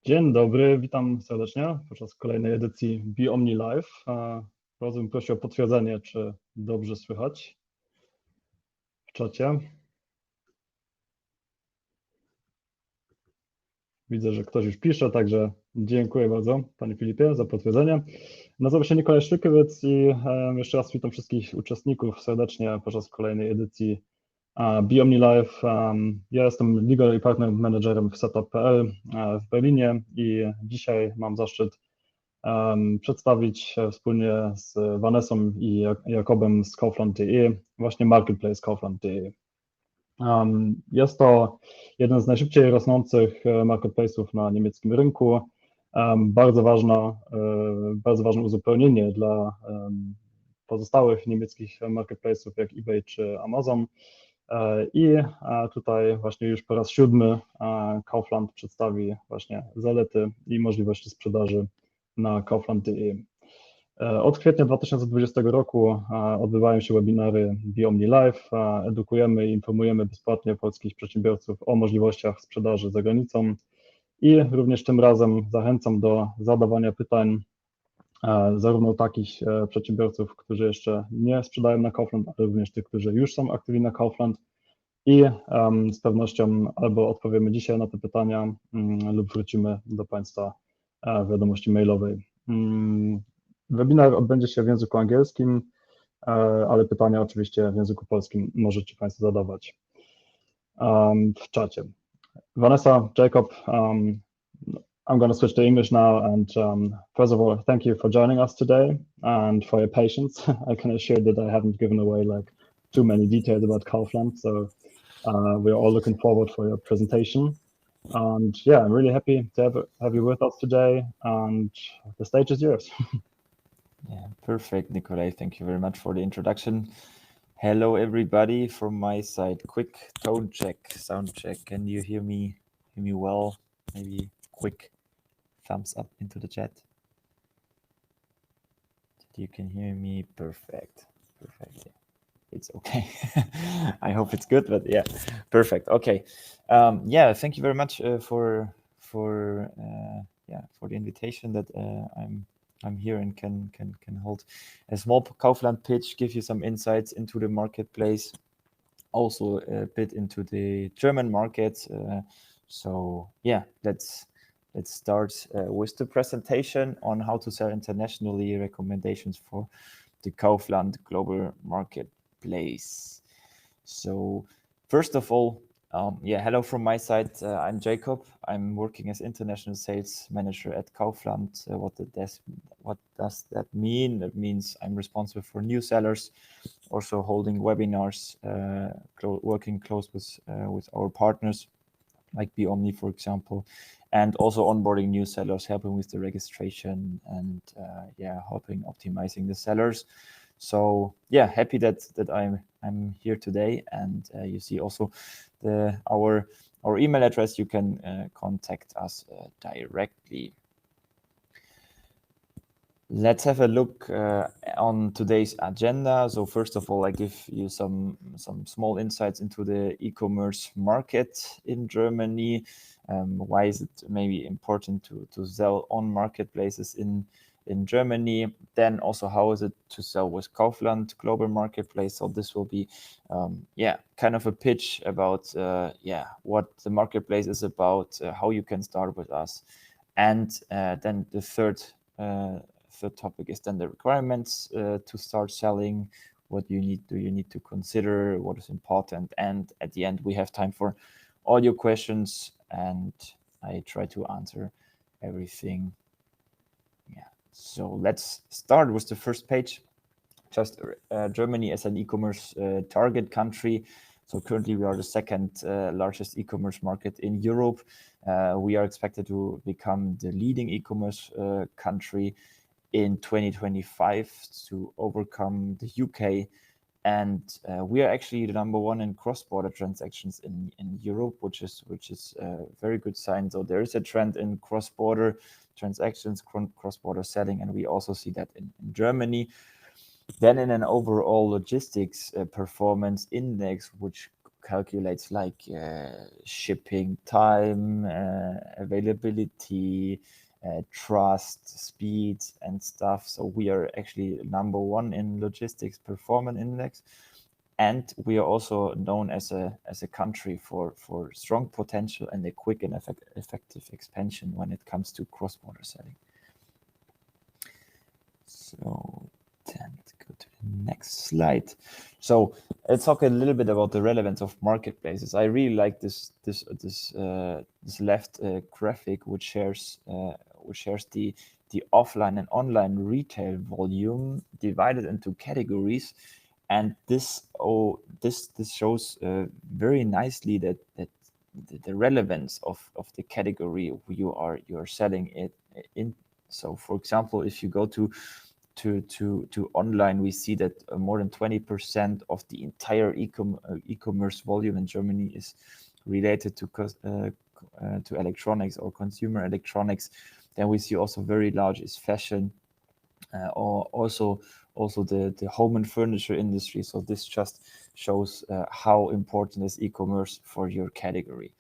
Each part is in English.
Dzień dobry, witam serdecznie podczas kolejnej edycji BEOMNI Live. Bardzo bym prosił o potwierdzenie, czy dobrze słychać w czacie. Widzę, że ktoś już pisze, także dziękuję bardzo Panie Filipie za potwierdzenie. Nazywam się Nikolaj Szczykiewicz i jeszcze raz witam wszystkich uczestników serdecznie podczas kolejnej edycji BEOMNI Live. Ja jestem Legal i Partner Managerem w setup.pl w Berlinie i dzisiaj mam zaszczyt przedstawić wspólnie z Vanessą i Jakobem z Kaufland.de właśnie Marketplace Kaufland.de. Jest to jeden z najszybciej rosnących marketplace'ów na niemieckim rynku. Bardzo ważne uzupełnienie dla pozostałych niemieckich marketplace'ów jak eBay czy Amazon. I tutaj właśnie już po raz 7 Kaufland przedstawi właśnie zalety i możliwości sprzedaży na Kaufland.de. Od kwietnia 2020 roku odbywają się webinary BEOMNI Live. Edukujemy i informujemy bezpłatnie polskich przedsiębiorców o możliwościach sprzedaży za granicą i również tym razem zachęcam do zadawania pytań zarówno takich przedsiębiorców, którzy jeszcze nie sprzedają na Kaufland, ale również tych, którzy już są aktywni na Kaufland i z pewnością albo odpowiemy dzisiaj na te pytania lub wrócimy do Państwa w wiadomości mailowej. Webinar odbędzie się w języku angielskim, ale pytania oczywiście w języku polskim możecie Państwo zadawać w czacie. Vanessa, Jacob, I'm going to switch to English now, and first of all, thank you for joining us today and for your patience. I can assure that I haven't given away like too many details about Kaufland, so we're all looking forward for your presentation. And yeah, I'm really happy to have you with us today, and the stage is yours. Yeah, perfect, Nikolai. Thank you very much for the introduction. Hello, everybody from my side. Quick tone check, sound check. Can you hear me? Hear me well? Maybe quick thumbs up into the chat. You can hear me. Perfect. Perfect. Yeah. It's okay. I hope it's good, but yeah, perfect. Okay. Yeah, thank you very much for the invitation that I'm here and can hold a small Kaufland pitch, give you some insights into the marketplace, also a bit into the German market. So yeah, let's start with the presentation on how to sell internationally, recommendations for the Kaufland global marketplace. So first of all, hello from my side. I'm Jacob. I'm working as international sales manager at Kaufland. What does that mean? That means I'm responsible for new sellers, also holding webinars, working close with our partners like BEOMNI, for example, and also onboarding new sellers, helping with the registration and helping optimizing the sellers. So yeah, happy that I'm here today, and you see also our email address. You can contact us directly. Let's have a look on today's agenda. So first of all, I give you some small insights into the e-commerce market in Germany. Why is it maybe important to sell on marketplaces in Germany? Then also, how is it to sell with Kaufland global marketplace? So this will be kind of a pitch about what the marketplace is about, how you can start with us, and then the third topic is then the requirements to start selling. What do you need to consider? What is important? And at the end, we have time for all your questions, and I try to answer everything. Yeah. So let's start with the first page. Just Germany as an e-commerce target country. So currently we are the second largest e-commerce market in Europe. We are expected to become the leading e-commerce country in 2025 to overcome the UK. And we are actually the number one in cross-border transactions in Europe, which is a very good sign. So there is a trend in cross-border transactions, cross-border selling, and we also see that in Germany. Then in an overall logistics performance index, which calculates like shipping time, availability, trust, speed, and stuff. So we are actually number one in logistics performance index, and we are also known as a country for strong potential and a quick and effective expansion when it comes to cross-border selling. So then let's go to the next slide. So let's talk a little bit about the relevance of marketplaces. I really like this left graphic, which shares the offline and online retail volume divided into categories, and this shows very nicely that the relevance of the category you are selling it in. So, for example, if you go to online, we see that more than 20% of the entire e-commerce volume in Germany is related to electronics or consumer electronics. Then we see also very large is fashion, or also the home and furniture industry. So this just shows how important is e-commerce for your category.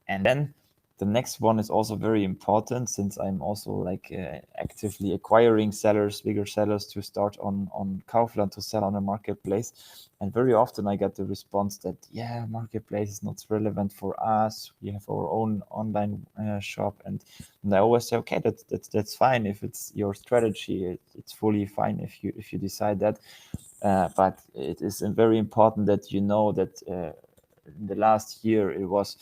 And then the next one is also very important, since I'm also like actively acquiring sellers, bigger sellers, to start on Kaufland to sell on a marketplace. And very often I get the response that, yeah, marketplace is not relevant for us. We have our own online shop. And I always say, okay, that's fine. If it's your strategy, it's fully fine if you decide that. But it is very important that you know that in the last year it was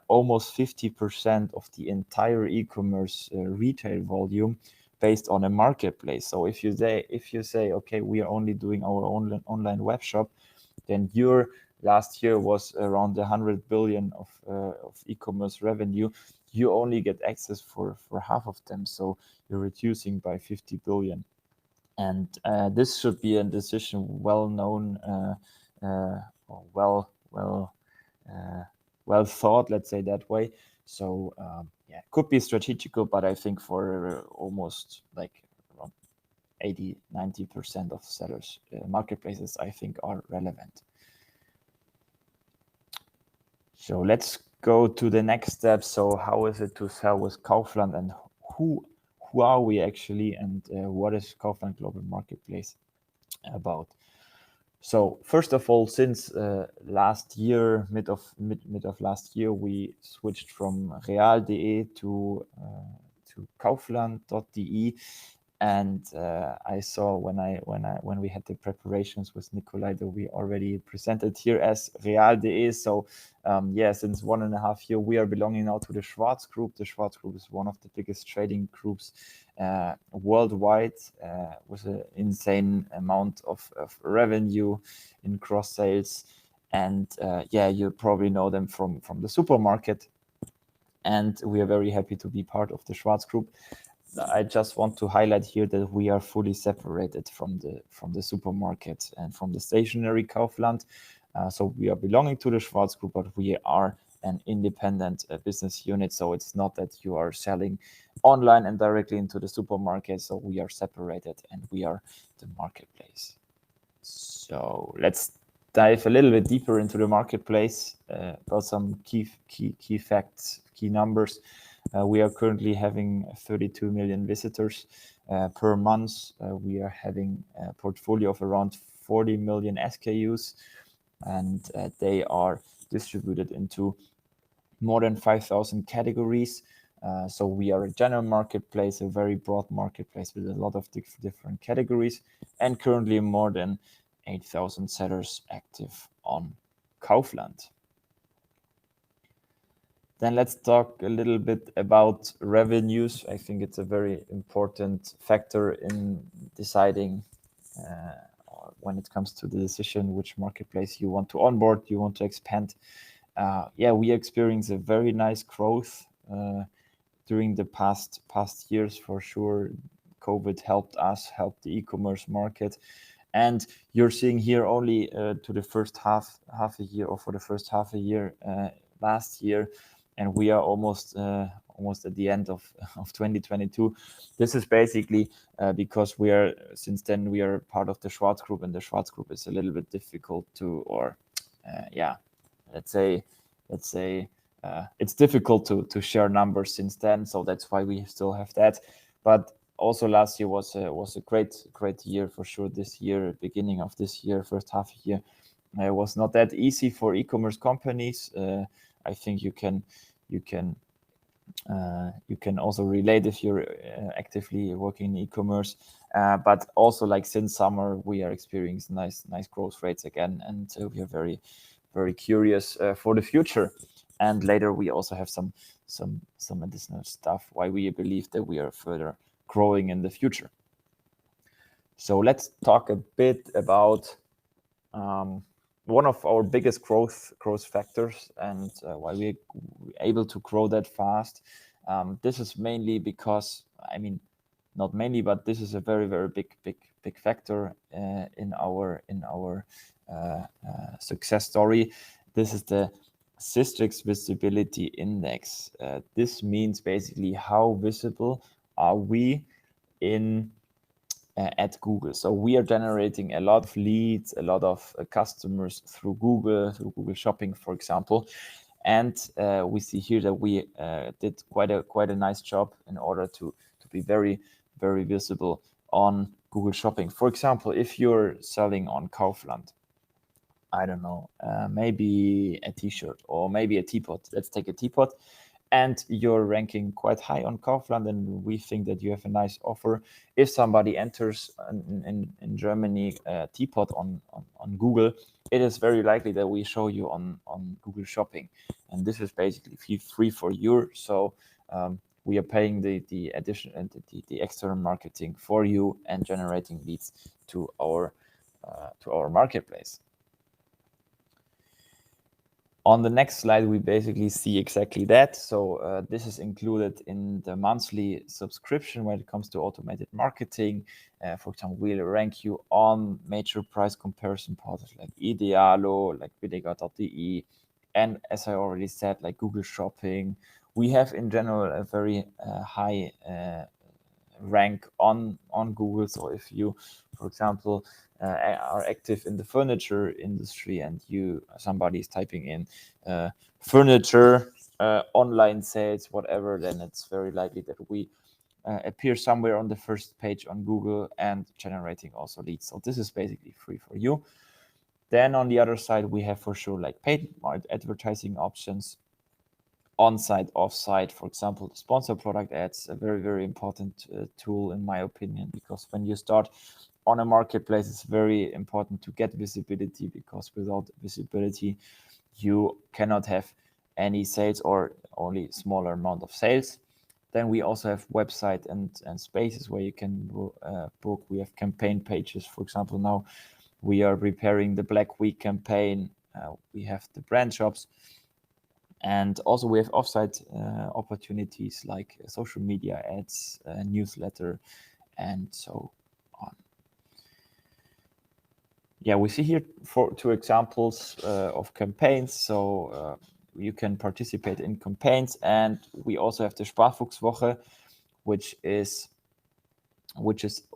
almost 50% of the entire e-commerce retail volume based on a marketplace. So if you say, okay, we are only doing our own online web shop, then your last year was around 100 billion of e-commerce revenue. You only get access for half of them, so you're reducing by 50 billion. And this should be a decision well known, well thought, let's say that way. So yeah, it could be strategical, but I think for almost like around 80-90% of sellers, marketplaces, I think, are relevant. So let's go to the next step. So how is it to sell with Kaufland, and who are we actually, and what is Kaufland Global Marketplace about? So first of all, since last year, mid of last year, we switched from real.de to kaufland.de, and I saw when we had the preparations with Nikolai that we already presented here as real.de. So yeah, since 1.5 years, we are belonging now to the Schwarz Group. The Schwarz Group is one of the biggest trading groups worldwide, with an insane amount of revenue in cross sales. And yeah, you probably know them from the supermarket. And we are very happy to be part of the Schwarz Group. I just want to highlight here that we are fully separated from the supermarket and from the stationary Kaufland. So we are belonging to the Schwarz Group, but we are an independent business unit. So it's not that you are selling online and directly into the supermarket. So we are separated, and we are the marketplace. So let's dive a little bit deeper into the marketplace, about some key facts, key numbers. We are currently having 32 million visitors per month. We are having a portfolio of around 40 million SKUs, and they are distributed into more than 5,000 categories. So we are a general marketplace, a very broad marketplace with a lot of different categories, and currently more than 8,000 sellers active on Kaufland. Then let's talk a little bit about revenues. I think it's a very important factor in deciding when it comes to the decision which marketplace you want to onboard, you want to expand. Yeah, we experienced a very nice growth during the past years, for sure. COVID helped us, helped the e-commerce market. And you're seeing here only to the first half a year, or for the first half a year last year. And we are almost at the end of 2022. This is basically because since then we are part of the Schwarz Group, and the Schwarz Group is a little bit difficult to, let's say it's difficult to share numbers since then, so that's why we still have that. But also last year was a great year for sure. This year, beginning of this year, first half year, it was not that easy for e-commerce companies. I think you can also relate if you're actively working in e-commerce. But also, like, since summer, we are experiencing nice growth rates again, and we are very curious for the future. And later we also have some additional stuff why we believe that we are further growing in the future. So let's talk a bit about one of our biggest growth factors and why we're able to grow that fast. This is mainly because, I mean, not mainly, but this is a very big factor in our success story. This is the Systrix Visibility Index. This means basically how visible are we in at Google. So we are generating a lot of leads, a lot of customers through Google Shopping, for example. And we see here that we did quite a nice job in order to be very visible on Google Shopping. For example, if you're selling on Kaufland, I don't know, maybe a t-shirt or maybe a teapot. Let's take a teapot. And you're ranking quite high on Kaufland, and we think that you have a nice offer. If somebody enters in Germany teapot on Google, it is very likely that we show you on Google Shopping. And this is basically free for you. So we are paying the addition and the external marketing for you and generating leads to our marketplace. On the next slide, we basically see exactly that. So this is included in the monthly subscription when it comes to automated marketing. For example, we'll rank you on major price comparison portals like Idealo, like billiger.de, and as I already said, like Google Shopping. We have in general a very high rank on Google. So if you, for example, are active in the furniture industry and somebody is typing in furniture, online sales, whatever, then it's very likely that we appear somewhere on the first page on Google and generating also leads. So this is basically free for you. Then on the other side, we have for sure like paid advertising options, on-site, off-site. For example, the sponsor product ads, a very important tool in my opinion, because when you start on a marketplace, it's very important to get visibility, because without visibility, you cannot have any sales or only smaller amount of sales. Then we also have website and spaces where you can book. We have campaign pages. For example, now we are preparing the Black Week campaign. We have the brand shops. And also we have offsite opportunities like social media ads, newsletter, and so on. Yeah, we see here two examples of campaigns. So you can participate in campaigns, and we also have the Sparfuchswoche, which is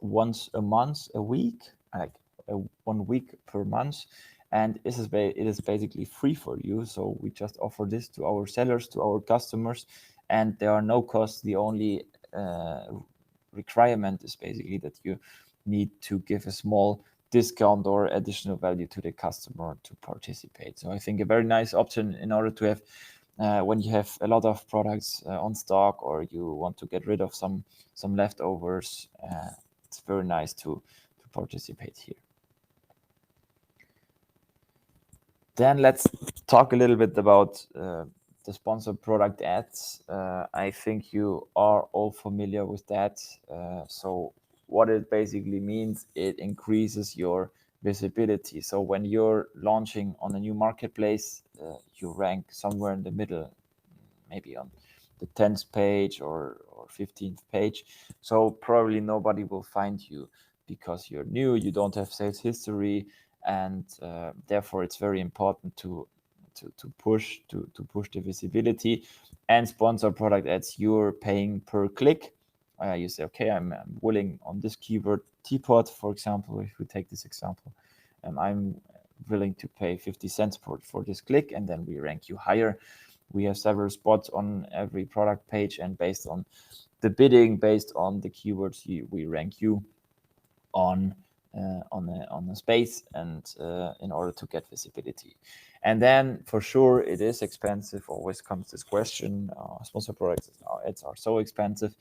once a month, a week, like 1 week per month. And it is basically free for you. So we just offer this to our sellers, to our customers, and there are no costs. The only requirement is basically that you need to give a small discount or additional value to the customer to participate. So I think a very nice option in order to have, when you have a lot of products on stock, or you want to get rid of some leftovers, it's very nice to participate here. Then let's talk a little bit about the sponsored product ads. I think you are all familiar with that. So what it basically means, it increases your visibility. So when you're launching on a new marketplace, you rank somewhere in the middle, maybe on the 10th page or 15th page. So probably nobody will find you because you're new, you don't have sales history, and therefore it's very important to push the visibility. And sponsored product ads, you're paying per click. You say, okay, I'm willing on this keyword teapot, for example. If we take this example, I'm willing to pay 50 cents for this click, and then we rank you higher. We have several spots on every product page, and based on the bidding, based on the keywords, we rank you on a space, and in order to get visibility. And then for sure it is expensive. Always comes this question, sponsor products, ads are so expensive.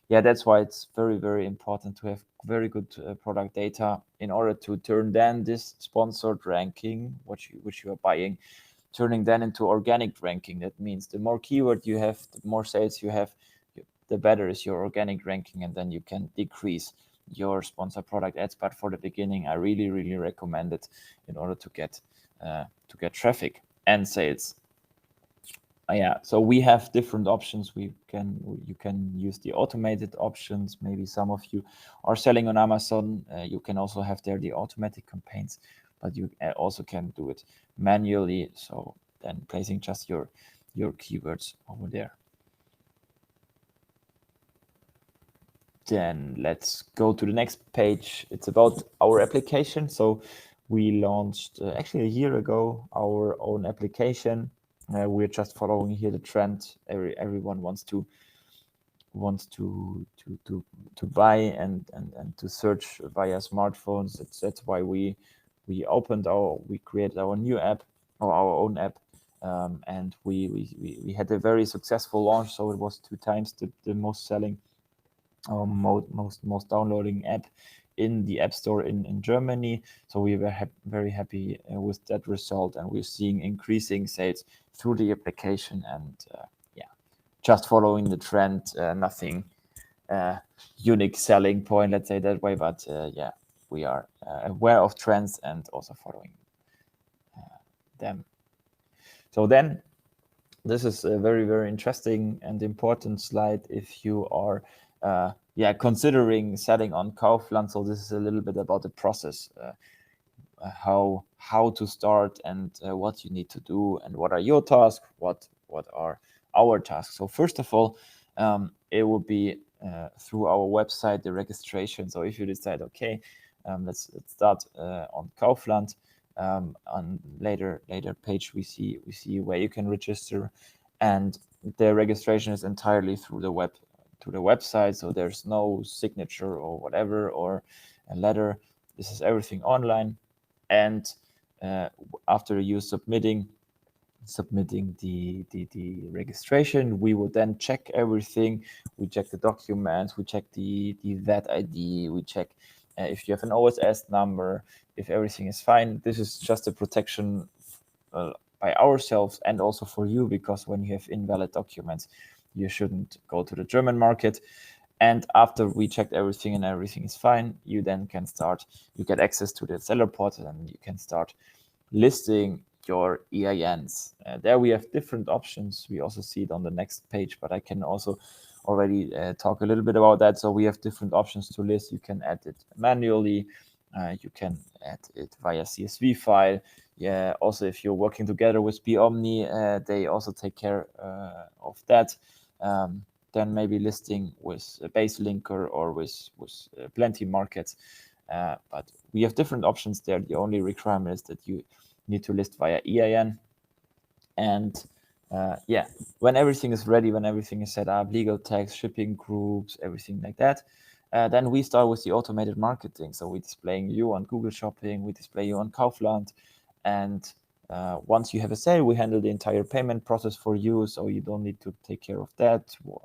Yeah, that's why it's very, very important to have very good product data in order to turn then this sponsored ranking, which you are buying, turning then into organic ranking. That means the more keyword you have, the more sales you have, the better is your organic ranking, and then you can decrease your sponsor product ads. But for the beginning, I really, really recommend it in order to get traffic and sales. Yeah, so we have different options. You can use the automated options. Maybe some of you are selling on Amazon. You can also have there the automatic campaigns, but you also can do it manually. So then placing just your keywords over there. Then let's go to the next page. It's about our application. So we launched actually a year ago our own application. We're just following here the trend. Everyone wants to buy and to search via smartphones. That's why we created our new app, or our own app, and we had a very successful launch. So it was 2 times the most selling, most downloading app in the App Store in Germany. So we were very happy with that result, and we're seeing increasing sales through the application. And yeah, just following the trend, nothing unique selling point, let's say that way. But yeah, we are aware of trends and also following them. So then this is a very, very interesting and important slide if you are considering selling on Kaufland. So this is a little bit about the process, how to start, and what you need to do, and what are your tasks, what are our tasks. So first of all, it will be through our website, the registration. So if you decide, okay, let's start on Kaufland, on later page we see where you can register, and the registration is entirely through the website. So there's no signature or whatever, or a letter. This is everything online. And after you submitting the registration, we will then check everything. We check the documents, we check the VAT ID, we check if you have an OSS number, if everything is fine. This is just a protection by ourselves and also for you, because when you have invalid documents, you shouldn't go to the German market. And after we checked everything and everything is fine, you then can start, you get access to the seller portal, and you can start listing your EINs. There we have different options. We also see it on the next page, but I can also already talk a little bit about that. So we have different options to list. You can add it manually. You can add it via CSV file. Yeah. Also, if you're working together with BEOMNI, they also take care of that. Then maybe listing with a base linker or with plenty markets. But we have different options there. The only requirement is that you need to list via EIN. And yeah, when everything is ready, when everything is set up, legal tax, shipping groups, everything like that, then we start with the automated marketing. So we're displaying you on Google Shopping, we display you on Kaufland, and once you have a sale, we handle the entire payment process for you. So you don't need to take care of that. You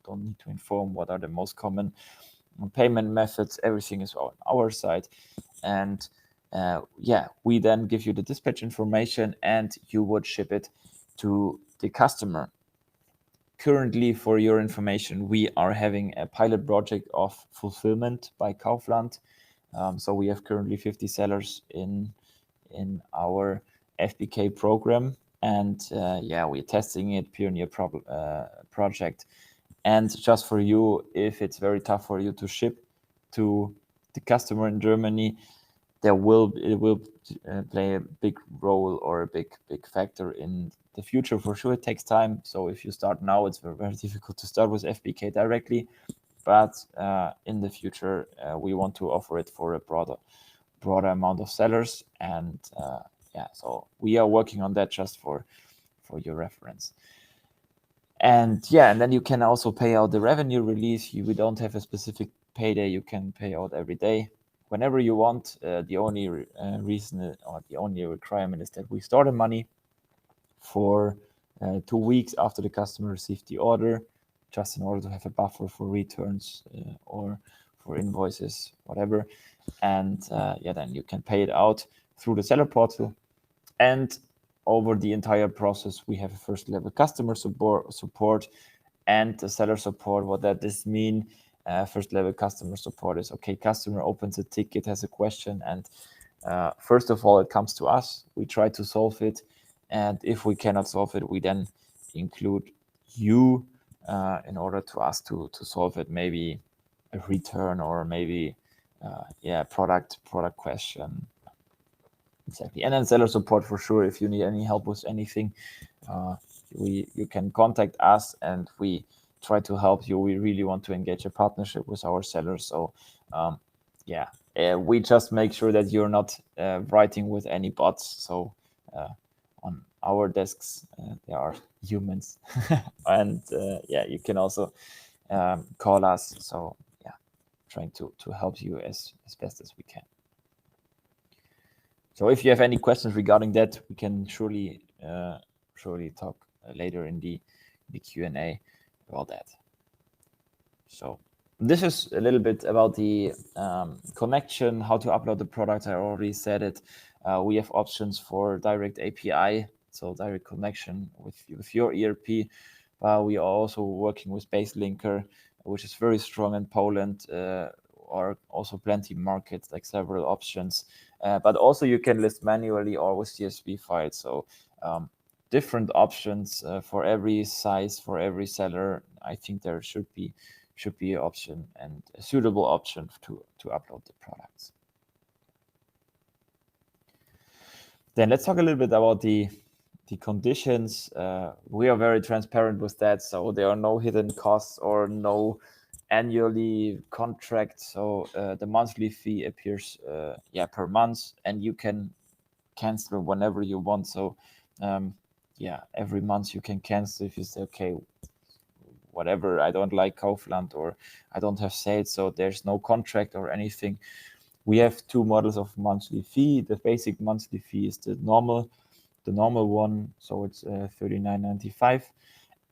don't need to inform what are the most common payment methods. Everything is on our side. And yeah, we then give you the dispatch information, and you would ship it to the customer. Currently, for your information, we are having a pilot project of fulfillment by Kaufland. So we have currently 50 sellers in our FBK program, and yeah, we're testing it, pioneer project. And just for you, if it's very tough for you to ship to the customer in Germany, it will play a big role or a big factor in the future. For sure, it takes time. So if you start now, it's very, very difficult to start with FBK directly. But in the future, we want to offer it for a broader amount of sellers. And yeah, so we are working on that just for your reference. And yeah, and then you can also pay out the revenue release. We don't have a specific payday. You can pay out every day, whenever you want. The only reason or the only requirement is that we store the money for 2 weeks after the customer received the order, just in order to have a buffer for returns or for invoices, whatever. And yeah, then you can pay it out through the seller portal. And over the entire process, we have a first level customer support and the seller support. What that does mean, first level customer support is, okay, customer opens a ticket, has a question, and first of all, it comes to us. We try to solve it. And if we cannot solve it, we then include you in order to ask to solve it, maybe a return or maybe yeah, product question. Exactly. And then seller support for sure. If you need any help with anything, you can contact us and we try to help you. We really want to engage a partnership with our sellers. So yeah, we just make sure that you're not writing with any bots. So on our desks, there are humans. And yeah, you can also call us. So yeah, trying to help you as best as we can. So if you have any questions regarding that, we can surely talk later in the Q&A about that. So this is a little bit about the connection, how to upload the product. I already said it. We have options for direct API, so direct connection with your ERP. We are also working with BaseLinker, which is very strong in Poland, or also plenty markets, like several options. But also you can list manually or with CSV files. So different options for every size, for every seller. I think there should be an option and a suitable option to upload the products. Then let's talk a little bit about the conditions. We are very transparent with that, so there are no hidden costs or no annually contract. So the monthly fee appears yeah, per month, and you can cancel whenever you want. So yeah, every month you can cancel if you say, okay, whatever, I don't like Kaufland or I don't have sales, so there's no contract or anything. We have two models of monthly fee. The basic monthly fee is the normal one, so it's $39.95,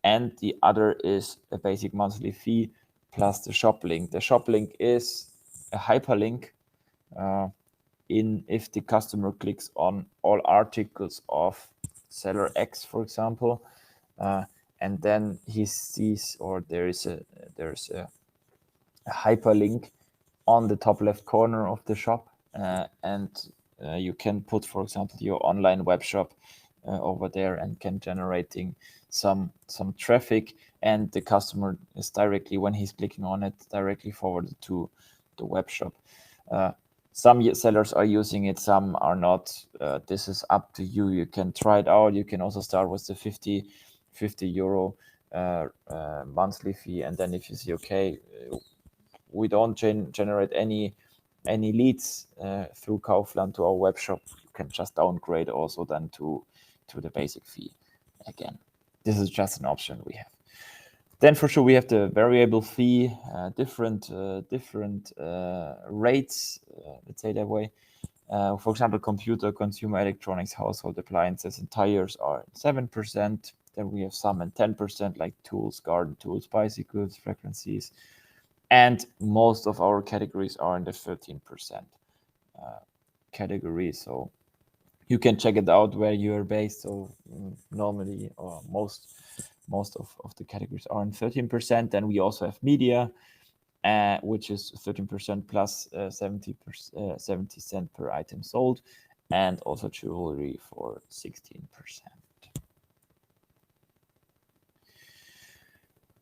and the other is a basic monthly fee plus the shop link. The shop link is a hyperlink if the customer clicks on all articles of seller X, for example, and then he sees, or there's a hyperlink on the top left corner of the shop, and you can put, for example, your online web shop over there and can generating some traffic, and the customer is directly, when he's clicking on it, directly forwarded to the web shop. Some sellers are using it, some are not. This is up to you. You can try it out. You can also start with the 50 euro monthly fee, and then if you see, okay, we don't generate any leads through Kaufland to our web shop, you can just downgrade also then to the basic fee again. This is just an option we have. Then for sure we have the variable fee, different rates, let's say that way. For example, computer, consumer electronics, household appliances, and tires are 7%. Then we have some at 10%, like tools, garden tools, bicycles, fragrances, and most of our categories are in the 13% category. So you can check it out where you are based. So normally, or most of the categories are in 13%. Then we also have media, which is 13% plus 70 cents per item sold, and also jewelry for 16%.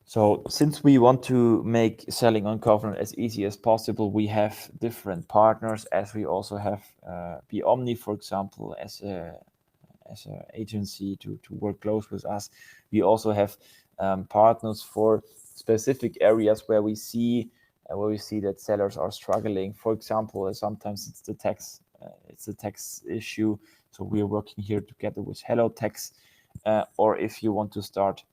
So since we want to make selling on Kaufland as easy as possible, we have different partners, as we also have BEOMNI, for example, as an agency to work close with us. We also have partners for specific areas where we see that sellers are struggling. For example, sometimes it's the tax issue. So we're working here together with Hello Tax, or if you want to start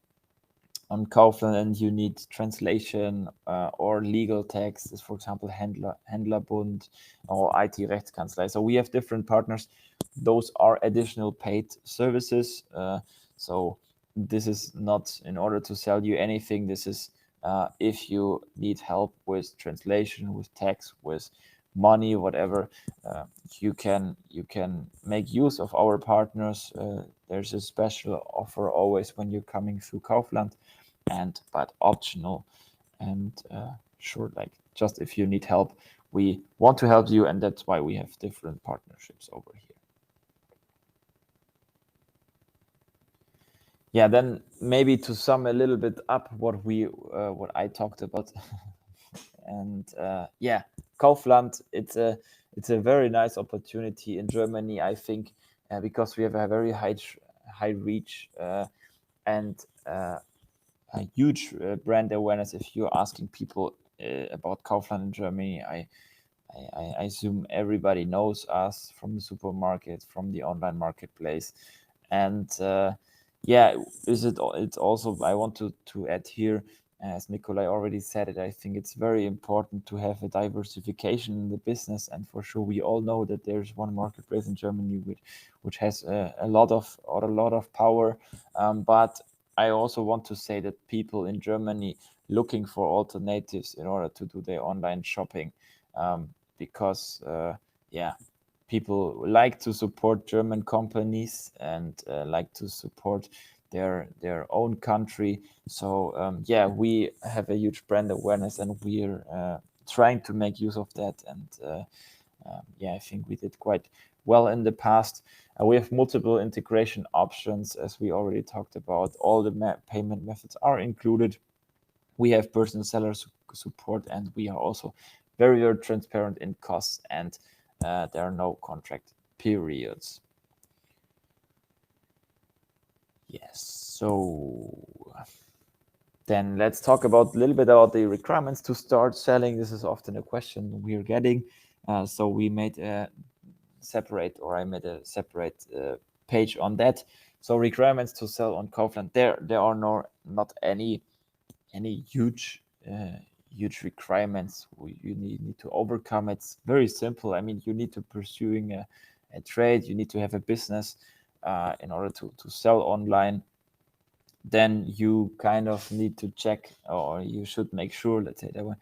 on Kaufland and you need translation or legal tax, for example, Händlerbund or IT Rechtskanzlei. So we have different partners. Those are additional paid services. So this is not in order to sell you anything. This is if you need help with translation, with tax, with money, whatever, you can make use of our partners. There's a special offer always when you're coming through Kaufland, but optional, and sure, like just if you need help, we want to help you, and that's why we have different partnerships over here. Yeah, then maybe to sum a little bit up what I talked about, and yeah, Kaufland, it's a very nice opportunity in Germany, I think, because we have a very high reach and a huge brand awareness. If you're asking people about Kaufland in Germany, I assume everybody knows us from the supermarket, from the online marketplace, and yeah, it's also, I want to add here, as Nikolai already said it, I think it's very important to have a diversification in the business, and for sure we all know that there's one marketplace in Germany which has a lot of power, but I also want to say that people in Germany looking for alternatives in order to do their online shopping, because yeah, people like to support German companies and like to support their own country. So yeah, we have a huge brand awareness, and we're trying to make use of that. And yeah, I think we did quite well in the past. We have multiple integration options, as we already talked about. All the payment methods are included. We have personal seller support, and we are also very, very transparent in costs, and there are no contract periods. Yes, so then let's talk about a little bit about the requirements to start selling. This is often a question we're getting. So we made a separate, or I made a separate page on that. So requirements to sell on Kaufland. There are not any huge requirements you need to overcome. It's very simple. I mean, you need to pursuing a trade. You need to have a business in order to sell online. Then you kind of need to check, or you should make sure, let's say that way,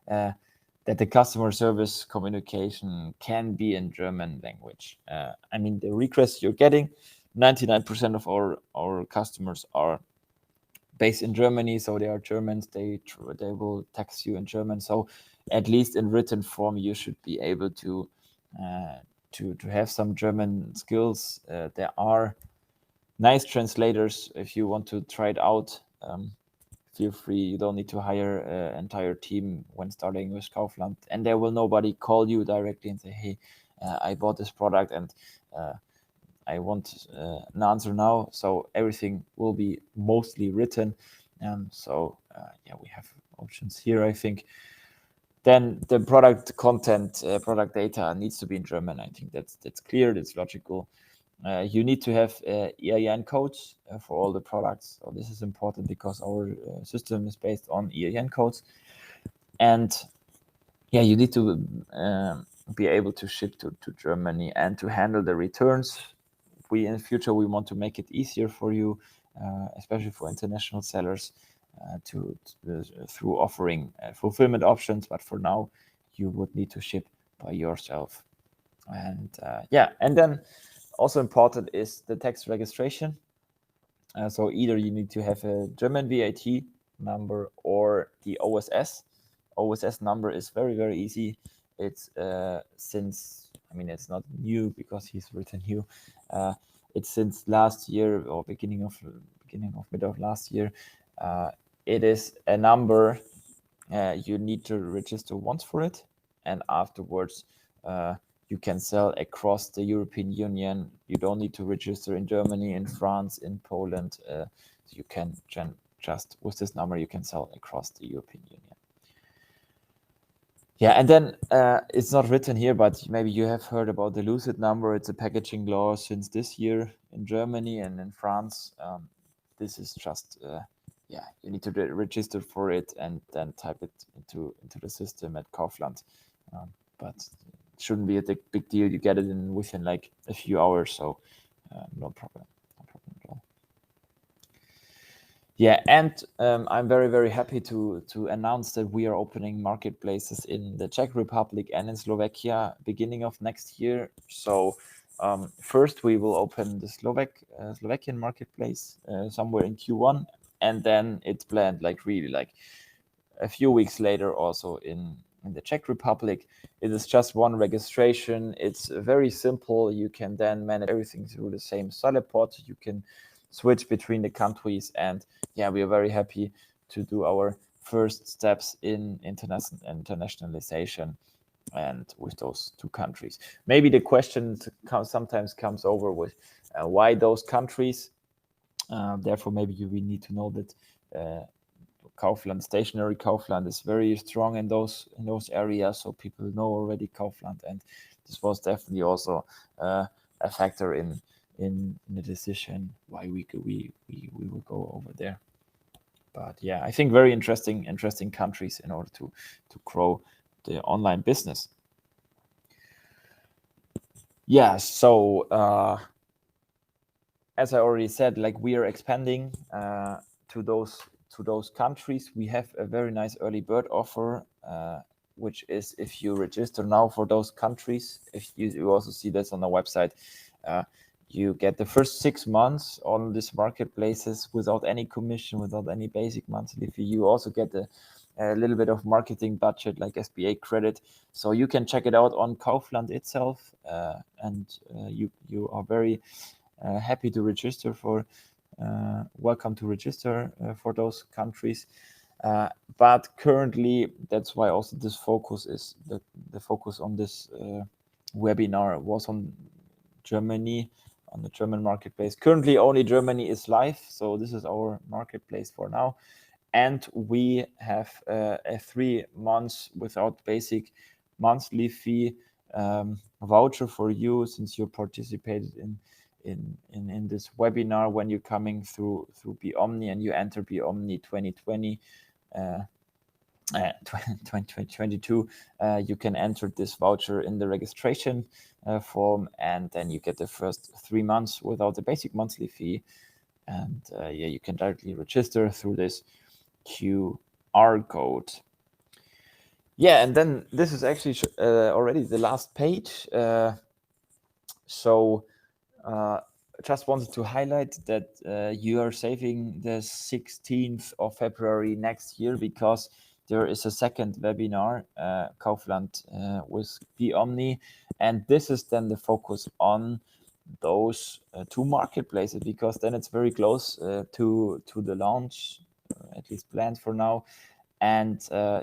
that the customer service communication can be in German language. I mean, the requests you're getting, 99% of our customers are based in Germany, so they are Germans. They will text you in German. So at least in written form, you should be able to have some German skills. There are nice translators if you want to try it out. Feel free. You don't need to hire an entire team when starting with Kaufland, and there will nobody call you directly and say, "Hey, I bought this product and I want an answer now." So everything will be mostly written. So yeah, we have options here, I think. Then the product content, product data needs to be in German. I think that's clear. That's logical. You need to have EIN codes for all the products. So this is important because our system is based on EIN codes. And yeah, you need to be able to ship to Germany and to handle the returns. In the future, we want to make it easier for you, especially for international sellers, through offering fulfillment options. But for now, you would need to ship by yourself. And yeah, and then also important is the tax registration. So either you need to have a German VAT number or the OSS. OSS number is very, very easy. It's since, I mean, it's not new because he's written new. It's since last year, or beginning of mid of last year. It is a number. You need to register once for it, and afterwards you can sell across the European Union. You don't need to register in Germany, in France, in Poland. You can just, with this number, you can sell across the European Union. Yeah, and then it's not written here, but maybe you have heard about the Lucid number. It's a packaging law since this year in Germany and in France. This is just, yeah, you need to register for it and then type it into the system at Kaufland. But it shouldn't be a big deal. You get it in within like a few hours, so no problem. No problem at all. Yeah, and I'm very, very happy to announce that we are opening marketplaces in the Czech Republic and in Slovakia beginning of next year. So first we will open the Slovakian marketplace somewhere in Q1, and then it's planned like really like a few weeks later also in the Czech Republic. It is just one registration. It's very simple. You can then manage everything through the same Saleport. You can switch between the countries, and yeah, we are very happy to do our first steps in internationalization and with those two countries. Maybe the question sometimes comes over with why those countries. Therefore, maybe we need to know that Kaufland, stationary Kaufland, is very strong in those areas, so people know already Kaufland, and this was definitely also a factor in the decision why we will go over there. But yeah, I think very interesting countries in order to grow the online business. Yeah, so as I already said, like we are expanding to those countries. We have a very nice early bird offer, which is if you register now for those countries, if you also see this on the website, you get the first 6 months on these marketplaces without any commission, without any basic monthly fee. You also get a little bit of marketing budget like SBA credit. So you can check it out on Kaufland itself, and you are very happy to register for, welcome to register for those countries. But currently, that's why also this focus is the focus on this webinar was on Germany, on the German marketplace. Currently, only Germany is live, so this is our marketplace for now. And we have a 3 months without basic monthly fee voucher for you, since you participated in this webinar when you're coming through BEOMNI and you enter BEOMNI 2020. 2022, you can enter this voucher in the registration form, and then you get the first 3 months without the basic monthly fee. And yeah, you can directly register through this QR code. Yeah, and then this is actually already the last page. So just wanted to highlight that you are saving the 16th of February next year, because there is a second webinar, Kaufland with BEOMNI, and this is then the focus on those two marketplaces, because then it's very close to the launch, at least planned for now. And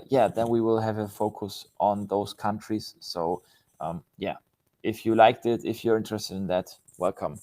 yeah, then we will have a focus on those countries. So yeah, if you liked it, if you're interested in that, welcome.